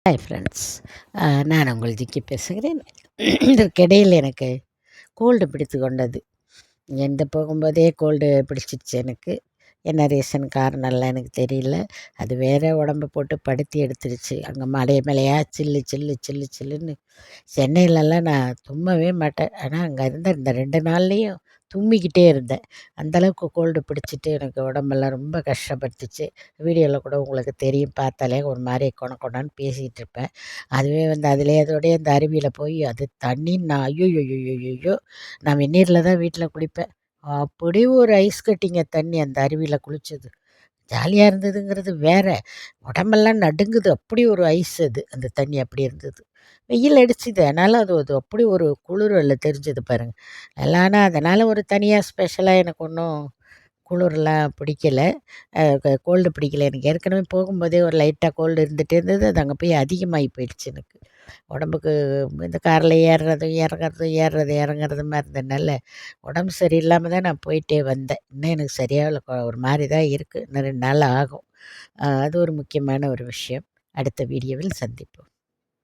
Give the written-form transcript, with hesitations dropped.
Hi friends. நான் உங்கள் ஜிக்கி பேசுகிறேன். இதற்கிடையில் எனக்கு கோல்டு பிடித்து கொண்டது. இங்கேருந்து போகும்போதே கோல்டு பிடிச்சிடுச்சு எனக்கு. என்ன ரீசன் காரணம்லாம் எனக்கு தெரியல. அது வேற உடம்ப போட்டு படுத்தி எடுத்துருச்சு. அங்கே மலை மலையா சில்லு சில்லு சில்லு சில்லுன்னு. சென்னையிலலாம் நான் தும்மவே மாட்டேன். ஆனால் அங்கே இருந்த இந்த 2 நாள்லேயும் தும்மிக்கிட்டே இருந்தேன். அந்தளவுக்கு கோல்டு பிடிச்சிட்டு எனக்கு உடம்பெல்லாம் ரொம்ப கஷ்டப்படுத்துச்சு. வீடியோவில் கூட உங்களுக்கு தெரியும், பார்த்தாலே ஒரு மாதிரி கொணன்னு பேசிகிட்டு இருப்பேன். அதுவே அதிலே அதோடய அந்த அருவியில் போய் அது தண்ணி நான் ஐயோயோயோயோயோ, நான் வெந்நீரில் தான் வீட்டில் குளிப்பேன். அப்படி ஒரு ஐஸ் கட்டிங்க தண்ணி அந்த அருவியில் குளித்தது. ஜாலியாக இருந்ததுங்கிறது வேற. உடம்பெல்லாம் நடுங்குது. அப்படி ஒரு ஐஸ் அது. அந்த தண்ணி அப்படி இருந்தது. வெயில் அடிச்சுது. அதனால் அது அது அப்படி ஒரு குளிர் அதில் தெரிஞ்சது பாருங்க. ஆனால் அதனால் ஒரு தனியாக ஸ்பெஷலாக எனக்கு ஒன்றும் குளிர்லாம் பிடிக்கல. கோல்டு பிடிக்கல. எனக்கு ஏற்கனவே போகும்போதே ஒரு லைட்டாக கோல்டு இருந்துகிட்டே இருந்தது. அது அங்கே போய் அதிகமாகி போயிடுச்சு எனக்கு. உடம்புக்கு இந்த காரில் ஏறுறதும் இறங்குறதும் ஏறுறது இறங்குறதுமா இருந்ததுனால உடம்பு சரியில்லாமல் தான் நான் போயிட்டே வந்தேன். இன்னும் எனக்கு சரியாக ஒரு மாதிரி தான் இருக்குது. இன்னும் 2 நாள் ஆகும். அது ஒரு முக்கியமான ஒரு விஷயம். அடுத்த வீடியோவில் சந்திப்போம்.